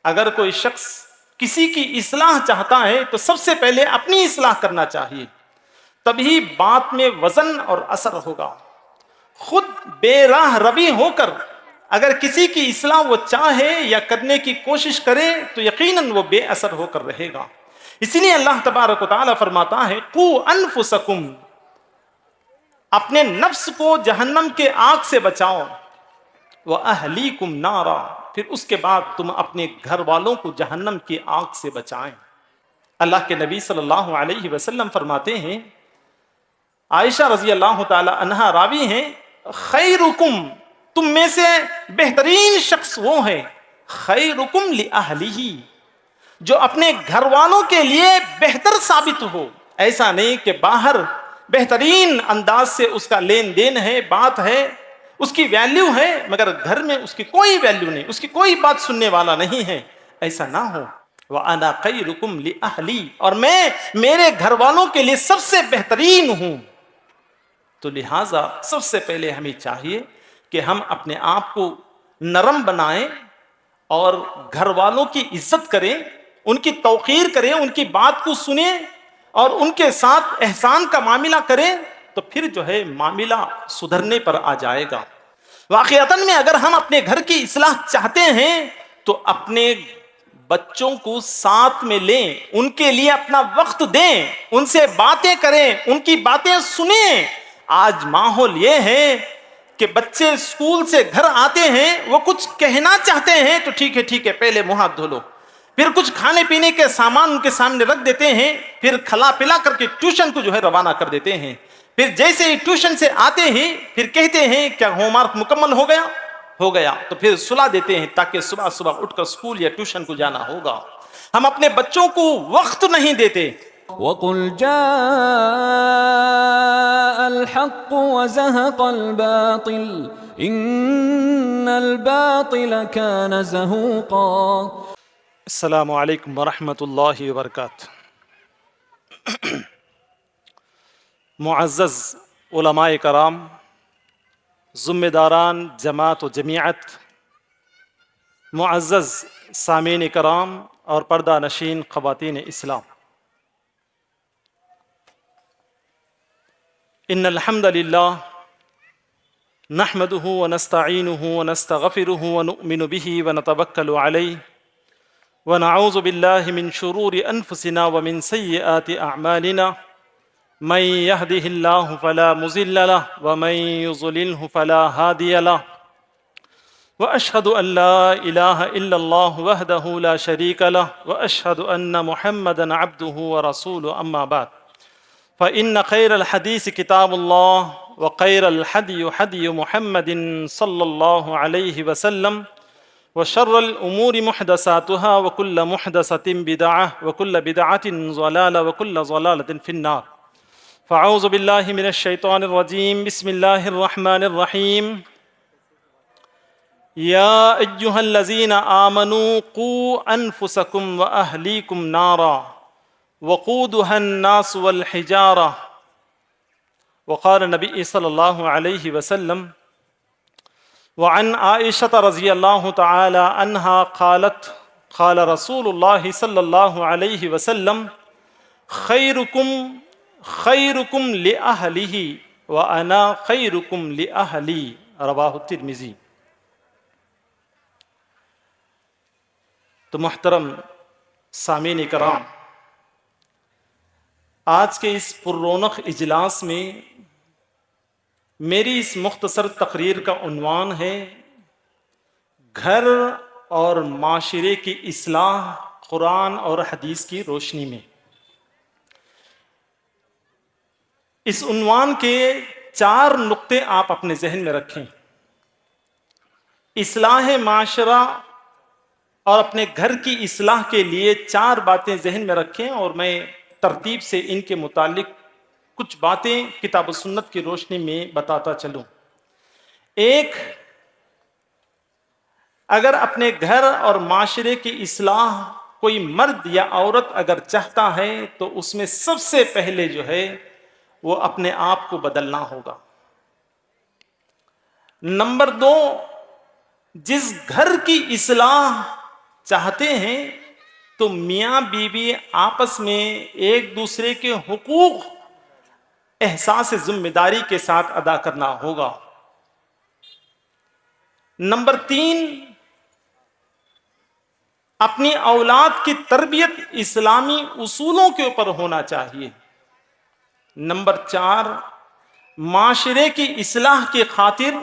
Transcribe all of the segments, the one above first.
اگر کوئی شخص کسی کی اصلاح چاہتا ہے تو سب سے پہلے اپنی اصلاح کرنا چاہیے، تبھی بات میں وزن اور اثر ہوگا۔ خود بے راہ روی ہو کر اگر کسی کی اصلاح وہ چاہے یا کرنے کی کوشش کرے تو یقیناً وہ بے اثر ہو کر رہے گا۔ اسی لیے اللہ تبارک و تعالیٰ فرماتا ہے قوا انفسکم، اپنے نفس کو جہنم کے آگ سے بچاؤ، وَأَهْلِيكُمْ نَارًا، پھر اس کے بعد تم اپنے گھر والوں کو جہنم کی آگ سے بچائیں۔ اللہ کے نبی صلی اللہ علیہ وسلم فرماتے ہیں، عائشہ رضی اللہ تعالی عنہا راوی ہیں، خیرکم، تم میں سے بہترین شخص وہ ہے، خیرکم لأہلہ، جو اپنے گھر والوں کے لیے بہتر ثابت ہو۔ ایسا نہیں کہ باہر بہترین انداز سے اس کا لین دین ہے، بات ہے، اس کی ویلیو ہے، مگر گھر میں اس کی کوئی ویلیو نہیں، اس کی کوئی بات سننے والا نہیں ہے، ایسا نہ ہو۔ وَأَنَا خَيْرُكُمْ لِأَهْلِي، اور میں میرے گھر والوں کے لیے سب سے بہترین ہوں۔ تو لہٰذا سب سے پہلے ہمیں چاہیے کہ ہم اپنے آپ کو نرم بنائیں اور گھر والوں کی عزت کریں، ان کی توقیر کریں، ان کی بات کو سنیں اور ان کے ساتھ احسان کا معاملہ کریں، تو پھر جو ہے معاملہ سدھرنے پر آ جائے گا۔ واقعتاً میں اگر ہم اپنے گھر کی اصلاح چاہتے ہیں تو اپنے بچوں کو ساتھ میں لیں، ان کے لیے اپنا وقت دیں، ان سے باتیں کریں، ان کی باتیں سنیں۔ آج ماحول یہ ہے کہ بچے اسکول سے گھر آتے ہیں، وہ کچھ کہنا چاہتے ہیں تو ٹھیک ہے پہلے منہ ہاتھ دھو لو، پھر کچھ کھانے پینے کے سامان ان کے سامنے رکھ دیتے ہیں، پھر کھلا پلا کر کے ٹیوشن کو جو ہے روانہ کر دیتے ہیں۔ پھر جیسے ہی ٹیوشن سے آتے ہی پھر کہتے ہیں کیا ہوم ورک مکمل ہو گیا؟ ہو گیا، تو پھر سلا دیتے ہیں تاکہ صبح صبح اٹھ کر اسکول یا ٹیوشن کو جانا ہوگا۔ ہم اپنے بچوں کو وقت نہیں دیتے۔ وَقُلْ جَاءَ الْحَقُّ وَزَهَقَ الْبَاطِلُ إِنَّ الْبَاطِلَ كَانَ زَهُوقًا۔ السلام علیکم ورحمۃ اللہ وبرکاتہ۔ معزز علماء کرام، ذمہ داران جماعت و جمیعت، معزز سامعین کرام اور پردہ نشین خواتین اسلام، ان الحمد للہ نحمده ونستعینه ونستغفره ونؤمن به ونتوکل علیہ ونعوذ باللہ من شرور انفسنا ومن سیئات اعمالنا، من يهده الله فلا مضل له ومن يضلله فلا هادي له، واشهد ان لا اله الا الله وحده لا شريك له، واشهد ان محمدا عبده ورسوله، اما بعد فان خير الحديث كتاب الله وخير الهدي هدي محمد صلى الله عليه وسلم، وشر الامور محدثاتها وكل محدثة بدعة وكل بدعة ضلالة وكل ضلالة في النار۔ فاعوذ باللہ من الشیطان الرجیم، بسم اللہ الرحمن الرحیم۔ یا ایہا الذین آمنوا قوا انفسکم واہلیکم نارا وقودها الناس والحجارہ، وقال نبی صلی اللہ علیہ وسلم، وعن عائشة رضی اللہ تعالی عنہا قالت قال رسول اللہ صلی اللہ علیہ وسلم، خیرکم لأہلہ وأنا خیرکم لأہلی، رواہ الترمذی۔ تو محترم سامعین کرام، آج کے اس پر رونق اجلاس میں میری اس مختصر تقریر کا عنوان ہے گھر اور معاشرے کی اصلاح قرآن اور حدیث کی روشنی میں۔ اس عنوان کے 4 نقطے آپ اپنے ذہن میں رکھیں۔ اصلاح معاشرہ اور اپنے گھر کی اصلاح کے لیے 4 باتیں ذہن میں رکھیں، اور میں ترتیب سے ان کے متعلق کچھ باتیں کتاب و سنت کی روشنی میں بتاتا چلوں۔ 1، اگر اپنے گھر اور معاشرے کی اصلاح کوئی مرد یا عورت اگر چاہتا ہے تو اس میں سب سے پہلے جو ہے وہ اپنے آپ کو بدلنا ہوگا۔ نمبر 2، جس گھر کی اصلاح چاہتے ہیں تو میاں بیوی آپس میں ایک دوسرے کے حقوق احساس ذمہ داری کے ساتھ ادا کرنا ہوگا۔ نمبر 3، اپنی اولاد کی تربیت اسلامی اصولوں کے اوپر ہونا چاہیے۔ نمبر 4، معاشرے کی اصلاح کی خاطر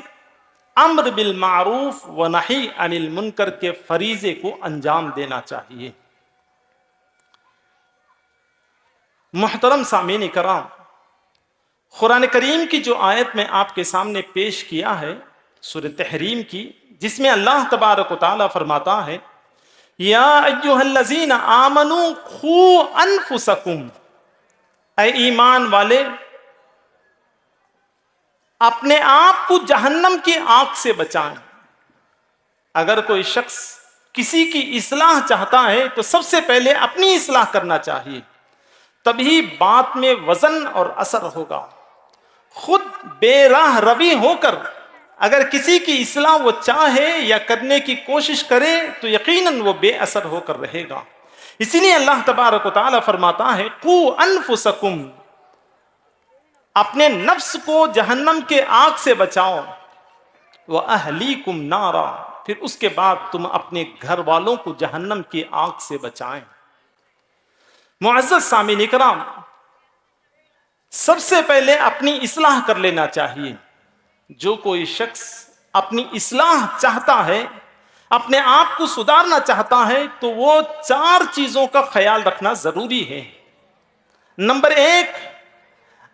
امر بالمعروف و نہی عن المنکر کے فریضے کو انجام دینا چاہیے۔ محترم سامعین کرام، قرآن کریم کی جو آیت میں آپ کے سامنے پیش کیا ہے سورہ تحریم کی، جس میں اللہ تبارک و تعالیٰ فرماتا ہے یا ایھا الذین آمنوا قوا انفسکم، اے ایمان والے اپنے آپ کو جہنم کی آگ سے بچائیں۔ اگر کوئی شخص کسی کی اصلاح چاہتا ہے تو سب سے پہلے اپنی اصلاح کرنا چاہیے، تبھی بات میں وزن اور اثر ہوگا۔ خود بے راہ روی ہو کر اگر کسی کی اصلاح وہ چاہے یا کرنے کی کوشش کرے تو یقیناً وہ بے اثر ہو کر رہے گا۔ اسی لیے اللہ تبارک و تعالیٰ فرماتا ہے قوا انفسکم، اپنے نفس کو جہنم کے آگ سے بچاؤ، وَأَهْلِيكُمْ نَارًا، پھر اس کے بعد تم اپنے گھر والوں کو جہنم کی آگ سے بچائیں۔ معزز سامعین کرام، سب سے پہلے اپنی اصلاح کر لینا چاہیے۔ جو کوئی شخص اپنی اصلاح چاہتا ہے، اپنے آپ کو سدھارنا چاہتا ہے، تو وہ 4 چیزوں کا خیال رکھنا ضروری ہے۔ نمبر 1،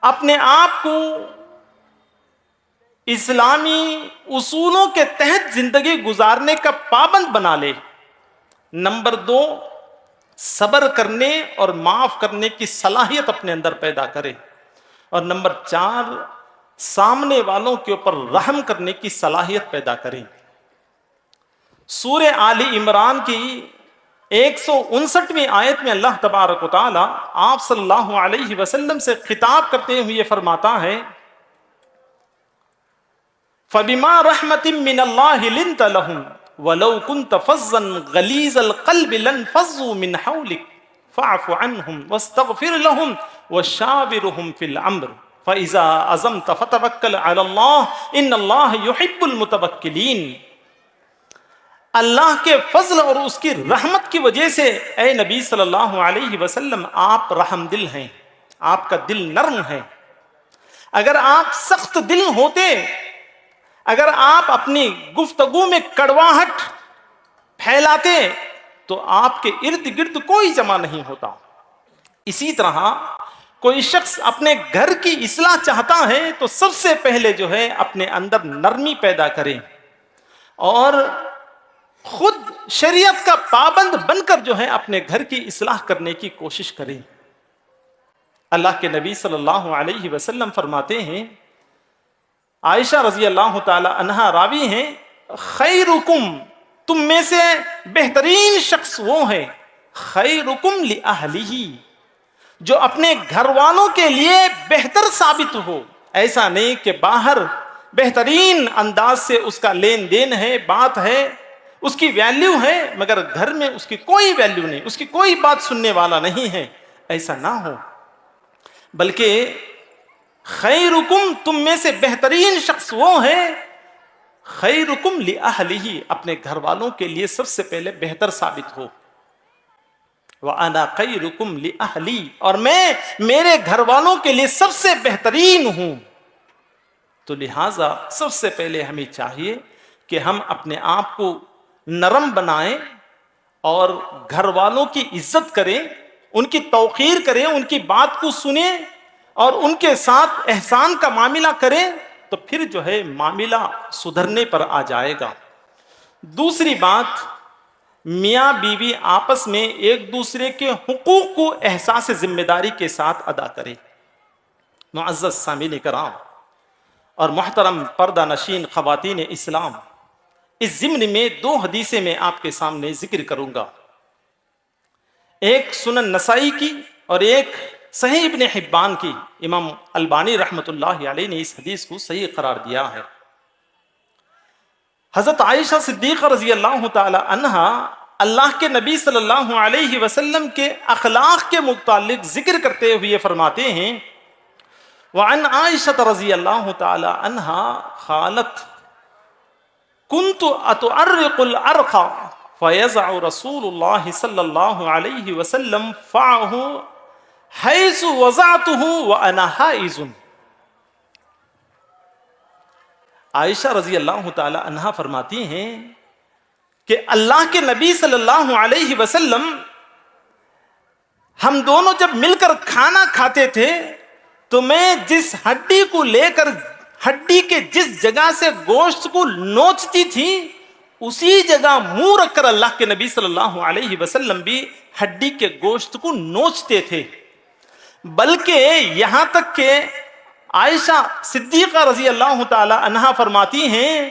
اپنے آپ کو اسلامی اصولوں کے تحت زندگی گزارنے کا پابند بنا لے۔ نمبر 2، صبر کرنے اور معاف کرنے کی صلاحیت اپنے اندر پیدا کرے۔ اور نمبر 4، سامنے والوں کے اوپر رحم کرنے کی صلاحیت پیدا کریں۔ سورہ آل عمران کی 159ویں آیت میں اللہ تبارک و تعالی آپ صلی اللہ علیہ وسلم سے خطاب کرتے ہوئے فرماتا ہے فَبِمَا رَحْمَةٍ مِّنَ اللَّهِ لِنْتَ لَهُمْ وَلَوْ كُنْتَ فَظًّا غَلِيظَ الْقَلْبِ لَانفَضُّوا مِنْ حَوْلِكَ فَاعْفُ عَنْهُمْ وَاسْتَغْفِرْ لَهُمْ وَشَاوِرْهُمْ فِي الْأَمْرِ فَإِذَا عَزَمْتَ فَتَوَكَّلْ عَلَى اللَّهِ إِنَّ اللَّهَ يُحِبُّ الْمُتَوَكِّلِينَ۔ اللہ کے فضل اور اس کی رحمت کی وجہ سے اے نبی صلی اللہ علیہ وسلم آپ رحم دل ہیں، آپ کا دل نرم ہے۔ اگر آپ سخت دل ہوتے، اگر آپ اپنی گفتگو میں کڑواہٹ پھیلاتے تو آپ کے ارد گرد کوئی جمع نہیں ہوتا۔ اسی طرح کوئی شخص اپنے گھر کی اصلاح چاہتا ہے تو سب سے پہلے جو ہے اپنے اندر نرمی پیدا کرے اور خود شریعت کا پابند بن کر جو ہے اپنے گھر کی اصلاح کرنے کی کوشش کرے۔ اللہ کے نبی صلی اللہ علیہ وسلم فرماتے ہیں، عائشہ رضی اللہ تعالی عنہا راوی ہیں، خیرکم، تم میں سے بہترین شخص وہ ہے خیرکم لأہلہ، جو اپنے گھر والوں کے لیے بہتر ثابت ہو۔ ایسا نہیں کہ باہر بہترین انداز سے اس کا لین دین ہے، بات ہے، اس کی ویلیو ہے، مگر گھر میں اس کی کوئی ویلیو نہیں، اس کی کوئی بات سننے والا نہیں ہے، ایسا نہ ہو۔ بلکہ خیرکم، تم میں سے بہترین شخص وہ ہے خیرکم لأہلہ، اپنے گھر والوں کے لیے سب سے پہلے بہتر ثابت ہو۔ وَأَنَا خَيْرُكُمْ لِأَهْلِي، اور میں میرے گھر والوں کے لیے سب سے بہترین ہوں۔ تو لہٰذا سب سے پہلے ہمیں چاہیے کہ ہم اپنے آپ کو نرم بنائیں اور گھر والوں کی عزت کریں، ان کی توقیر کریں، ان کی بات کو سنیں اور ان کے ساتھ احسان کا معاملہ کریں، تو پھر جو ہے معاملہ سدھرنے پر آ جائے گا۔ دوسری بات، میاں بیوی آپس میں ایک دوسرے کے حقوق کو احساس ذمہ داری کے ساتھ ادا کرے۔ معزز سامعین کرام اور محترم پردہ نشین خواتین اسلام، اس ضمن میں 2 حدیثیں میں آپ کے سامنے ذکر کروں گا، ایک سنن نسائی کی اور ایک صحیح ابن حبان کی۔ امام البانی رحمۃ اللہ علیہ نے اس حدیث کو صحیح قرار دیا ہے۔ حضرت عائشہ صدیقہ رضی اللہ تعالی عنہا اللہ کے نبی صلی اللہ علیہ وسلم کے اخلاق کے متعلق ذکر کرتے ہوئے فرماتے ہیں وعن عائشہ رضی اللہ تعالی عنہا قالت كنت اتعرق العرق فيضع رسول الله صلی اللہ علیہ وسلم فعه حيث وضعته وانا حائز. عائشہ رضی اللہ تعالی عنہا فرماتی ہیں کہ اللہ کے نبی صلی اللہ علیہ وسلم ہم دونوں جب مل کر کھانا کھاتے تھے تو میں جس ہڈی کو لے کر ہڈی کے جس جگہ سے گوشت کو نوچتی تھی اسی جگہ منہ رکھ کر اللہ کے نبی صلی اللہ علیہ وسلم بھی ہڈی کے گوشت کو نوچتے تھے. بلکہ یہاں تک کہ عائشہ صدیقہ رضی اللہ تعالی عنہا فرماتی ہیں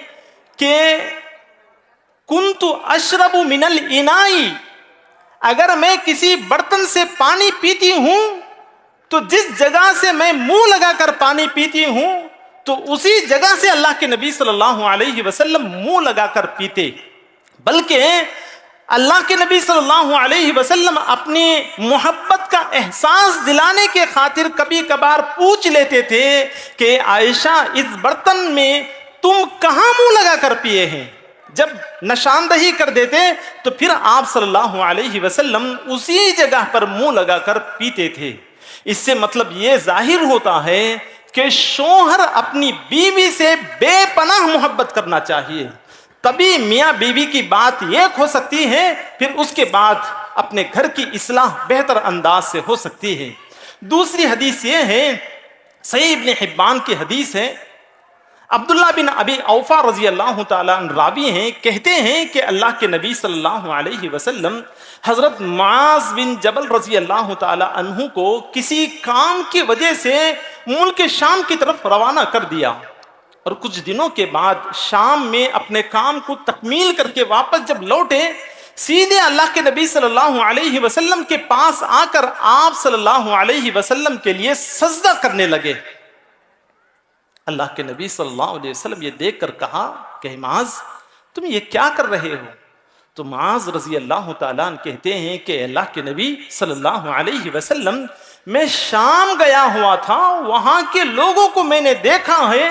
کہ کنت اشرب من الاناء، اگر میں کسی برتن سے پانی پیتی ہوں تو جس جگہ سے میں منہ لگا کر پانی پیتی ہوں تو اسی جگہ سے اللہ کے نبی صلی اللہ علیہ وسلم منہ لگا کر پیتے. بلکہ اللہ کے نبی صلی اللہ علیہ وسلم اپنی محبت کا احساس دلانے کے خاطر کبھی کبھار پوچھ لیتے تھے کہ عائشہ اس برتن میں تم کہاں منہ لگا کر پیے ہیں. جب نشاندہی کر دیتے تو پھر آپ صلی اللہ علیہ وسلم اسی جگہ پر منہ لگا کر پیتے تھے. اس سے مطلب یہ ظاہر ہوتا ہے کہ شوہر اپنی بیوی سے بے پناہ محبت کرنا چاہیے. تبھی میاں بیوی کی بات ایک ہو سکتی ہے، پھر اس کے بعد اپنے گھر کی اصلاح بہتر انداز سے ہو سکتی ہے. دوسری حدیث یہ ہے، صحیح ابن حبان کی حدیث ہے، عبداللہ بن ابی اوفا رضی اللہ تعالیٰ عنہ راوی ہیں، کہتے ہیں کہ اللہ کے نبی صلی اللہ علیہ وسلم حضرت معاذ بن جبل رضی اللہ تعالیٰ عنہ کو کسی کام کی وجہ سے ملک شام کی طرف روانہ کر دیا، اور کچھ دنوں کے بعد شام میں اپنے کام کو تکمیل کر کے واپس جب لوٹے، سیدھے اللہ کے نبی صلی اللہ علیہ وسلم کے پاس آ کر آپ صلی اللہ علیہ وسلم کے لیے سجدہ کرنے لگے. اللہ کے نبی صلی اللہ علیہ وسلم یہ دیکھ کر کہا کہ معاذ تم یہ کیا کر رہے ہو؟ تو معاذ رضی اللہ تعالیٰ عنہ کہتے ہیں کہ اللہ کے نبی صلی اللہ علیہ وسلم میں شام گیا ہوا تھا، وہاں کے لوگوں کو میں نے دیکھا ہے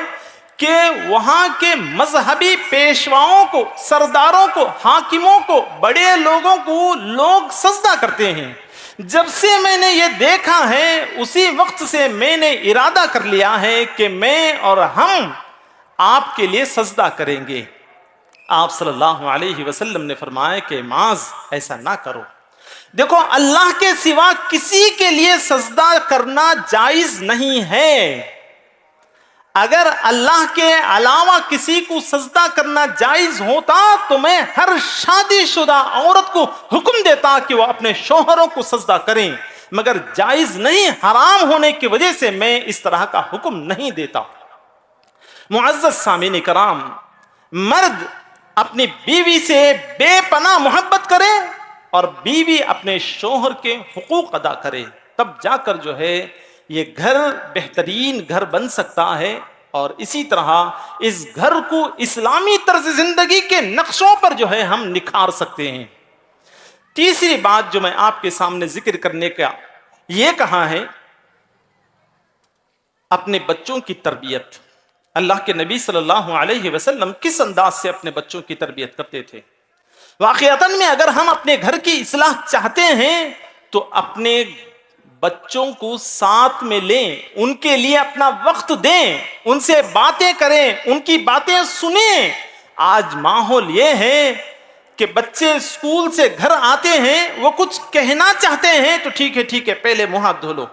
کہ وہاں کے مذہبی پیشواؤں کو، سرداروں کو، حاکموں کو، بڑے لوگوں کو لوگ سجدہ کرتے ہیں. جب سے میں نے یہ دیکھا ہے اسی وقت سے میں نے ارادہ کر لیا ہے کہ میں اور ہم آپ کے لیے سجدہ کریں گے. آپ صلی اللہ علیہ وسلم نے فرمایا کہ معاذ ایسا نہ کرو. دیکھو اللہ کے سوا کسی کے لیے سجدہ کرنا جائز نہیں ہے. اگر اللہ کے علاوہ کسی کو سجدہ کرنا جائز ہوتا تو میں ہر شادی شدہ عورت کو حکم دیتا کہ وہ اپنے شوہروں کو سجدہ کریں، مگر جائز نہیں، حرام ہونے کی وجہ سے میں اس طرح کا حکم نہیں دیتا. معزز سامعین کرام، مرد اپنی بیوی سے بے پناہ محبت کرے اور بیوی اپنے شوہر کے حقوق ادا کرے، تب جا کر جو ہے یہ گھر بہترین گھر بن سکتا ہے، اور اسی طرح اس گھر کو اسلامی طرز زندگی کے نقشوں پر جو ہے ہم نکھار سکتے ہیں. تیسری بات جو میں آپ کے سامنے ذکر کرنے کا یہ کہا ہے، اپنے بچوں کی تربیت. اللہ کے نبی صلی اللہ علیہ وسلم کس انداز سے اپنے بچوں کی تربیت کرتے تھے؟ واقعتاً میں اگر ہم اپنے گھر کی اصلاح چاہتے ہیں تو اپنے بچوں کو ساتھ میں لیں، ان کے لیے اپنا وقت دیں، ان سے باتیں کریں، ان کی باتیں سنیں. آج ماحول یہ ہے کہ بچے اسکول سے گھر آتے ہیں، وہ کچھ کہنا چاہتے ہیں تو ٹھیک ہے پہلے منہ ہاتھ دھو لو،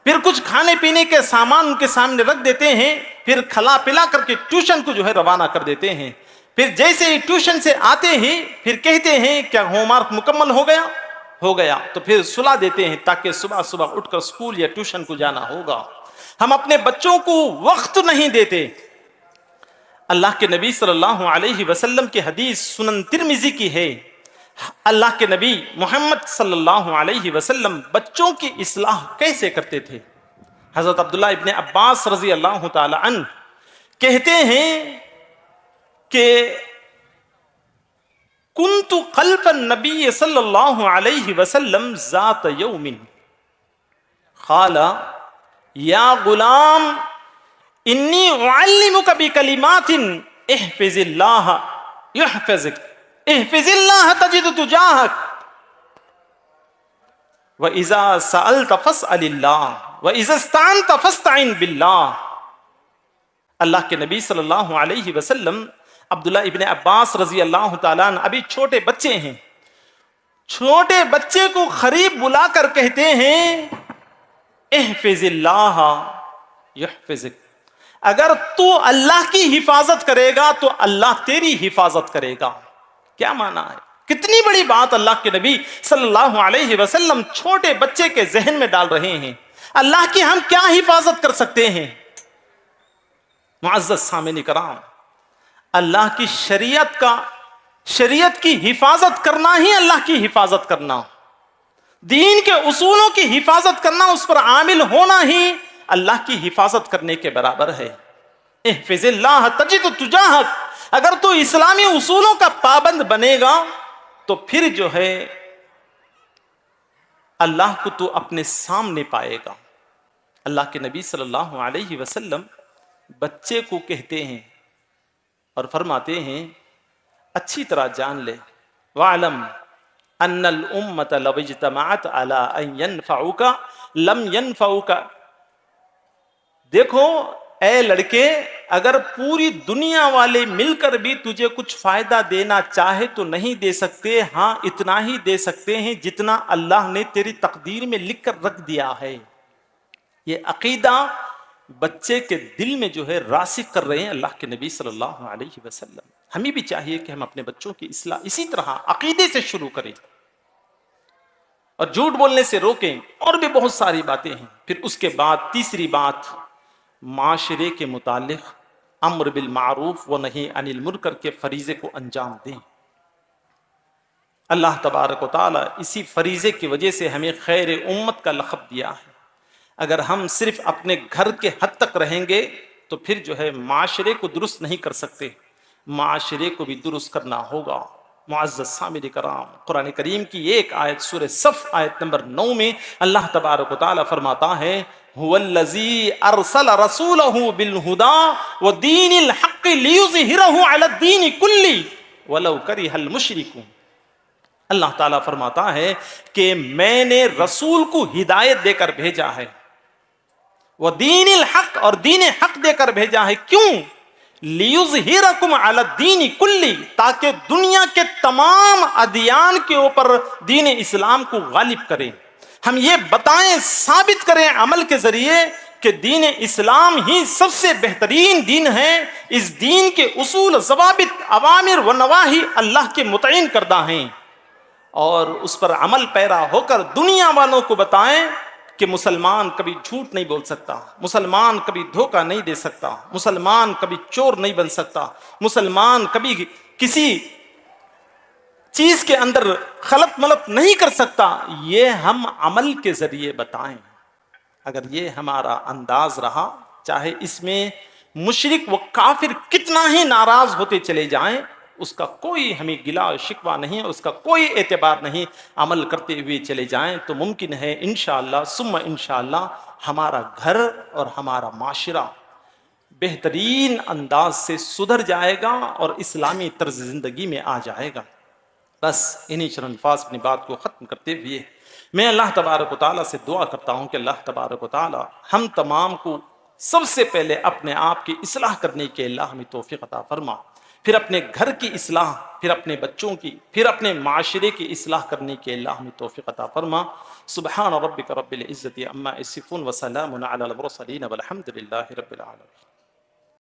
پھر کچھ کھانے پینے کے سامان ان کے سامنے رکھ دیتے ہیں، پھر کھلا پلا کر کے ٹیوشن کو جو ہے روانہ کر دیتے ہیں. پھر جیسے ہی ٹیوشن سے آتے ہی پھر کہتے ہیں کیا ہوم ورک مکمل ہو گیا، تو پھر سلا دیتے ہیں تاکہ صبح اٹھ کر اسکول یا ٹیوشن کو جانا ہوگا. ہم اپنے بچوں کو وقت نہیں دیتے. اللہ کے نبی صلی اللہ علیہ وسلم کی حدیث سنن ترمذی کی ہے، اللہ کے نبی محمد صلی اللہ علیہ وسلم بچوں کی اصلاح کیسے کرتے تھے. حضرت عبداللہ ابن عباس رضی اللہ تعالی عنہ کہتے ہیں کہ كنت خلف النبي صلى الله عليه وسلم ذات يوم قال يا غلام إني أعلمك بكلمات احفظ الله يحفظك احفظ الله تجد تجاهك وإذا سألت فاسأل الله وإذا استعنت فاستعن بالله. اللہ کے نبی صلی اللہ علیہ وسلم عبداللہ ابن عباس رضی اللہ تعالیٰ عنہ ابھی چھوٹے بچے ہیں، چھوٹے بچے کو قریب بلا کر کہتے ہیں احفظ اللہ یحفظک، اگر تو اللہ کی حفاظت کرے گا تو اللہ تیری حفاظت کرے گا. کیا معنی ہے؟ کتنی بڑی بات اللہ کے نبی صلی اللہ علیہ وسلم چھوٹے بچے کے ذہن میں ڈال رہے ہیں. اللہ کی ہم کیا حفاظت کر سکتے ہیں؟ معزز سامعین کرام، اللہ کی شریعت کی حفاظت کرنا ہی اللہ کی حفاظت کرنا، دین کے اصولوں کی حفاظت کرنا، اس پر عامل ہونا ہی اللہ کی حفاظت کرنے کے برابر ہے. احفظ اللہ تجد تجاہک، اگر تو اسلامی اصولوں کا پابند بنے گا تو پھر جو ہے اللہ کو تو اپنے سامنے پائے گا. اللہ کے نبی صلی اللہ علیہ وسلم بچے کو کہتے ہیں اور فرماتے ہیں اچھی طرح جان لے، وَعْلَمْ أَنَّ الْأُمَّةَ لَوْ اجْتَمَعَتْ عَلَىٰ أَن يَنْفَعُوكَ لَمْ يَنْفَعُوكَ. دیکھو اے لڑکے، اگر پوری دنیا والے مل کر بھی تجھے کچھ فائدہ دینا چاہے تو نہیں دے سکتے، ہاں اتنا ہی دے سکتے ہیں جتنا اللہ نے تیری تقدیر میں لکھ کر رکھ دیا ہے. یہ عقیدہ بچے کے دل میں جو ہے راسخ کر رہے ہیں اللہ کے نبی صلی اللہ علیہ وسلم. ہمیں بھی چاہیے کہ ہم اپنے بچوں کی اصلاح اسی طرح عقیدے سے شروع کریں اور جھوٹ بولنے سے روکیں، اور بھی بہت ساری باتیں ہیں. پھر اس کے بعد تیسری بات، معاشرے کے متعلق امر بالمعروف و نہی عن المنکر کے فریضے کو انجام دیں. اللہ تبارک و تعالی اسی فریضے کی وجہ سے ہمیں خیر امت کا لقب دیا ہے. اگر ہم صرف اپنے گھر کے حد تک رہیں گے تو پھر جو ہے معاشرے کو درست نہیں کر سکتے، معاشرے کو بھی درست کرنا ہوگا. معزز سامعین کرام، قرآن کریم کی ایک آیت سورہ صف آیت نمبر 9 میں اللہ تبارک و تعالی فرماتا ہے هو الذی ارسل رسولہ بالہدی ودین الحق لیظہرہ علی الدین کلہ ولو کرہ المشرکون. اللہ تعالیٰ فرماتا ہے کہ میں نے رسول کو ہدایت دے کر بھیجا ہے، وہ دین الحق، اور دین حق دے کر بھیجا ہے. کیوں؟ لیظہرکم علی الدین کلی، تاکہ دنیا کے تمام ادیان کے اوپر دین اسلام کو غالب کریں. ہم یہ بتائیں، ثابت کریں عمل کے ذریعے کہ دین اسلام ہی سب سے بہترین دین ہے. اس دین کے اصول، ضوابط، اوامر و نواہی اللہ کے متعین کردہ ہیں، اور اس پر عمل پیرا ہو کر دنیا والوں کو بتائیں کہ مسلمان کبھی جھوٹ نہیں بول سکتا، مسلمان کبھی دھوکہ نہیں دے سکتا، مسلمان کبھی چور نہیں بن سکتا، مسلمان کبھی کسی چیز کے اندر خلط ملط نہیں کر سکتا. یہ ہم عمل کے ذریعے بتائیں. اگر یہ ہمارا انداز رہا، چاہے اس میں مشرک و کافر کتنا ہی ناراض ہوتے چلے جائیں، اس کا کوئی ہمیں گلا شکوہ نہیں، اس کا کوئی اعتبار نہیں، عمل کرتے ہوئے چلے جائیں تو ممکن ہے انشاءاللہ ثم انشاءاللہ ہمارا گھر اور ہمارا معاشرہ بہترین انداز سے سدھر جائے گا اور اسلامی طرز زندگی میں آ جائے گا. بس انہی چند الفاظ اپنی بات کو ختم کرتے ہوئے میں اللہ تبارک و تعالیٰ سے دعا کرتا ہوں کہ اللہ تبارک و تعالیٰ ہم تمام کو سب سے پہلے اپنے آپ کی اصلاح کرنے کے اللہ ہمیں توفیق عطا فرما، پھر اپنے گھر کی اصلاح، پھر اپنے بچوں کی، پھر اپنے معاشرے کی اصلاح کرنے کے اللہ ہمیں توفیق عطا فرما. سبحان ربک رب العزت عما یصفون وسلام علی المرسلین والحمد للہ رب العالمین.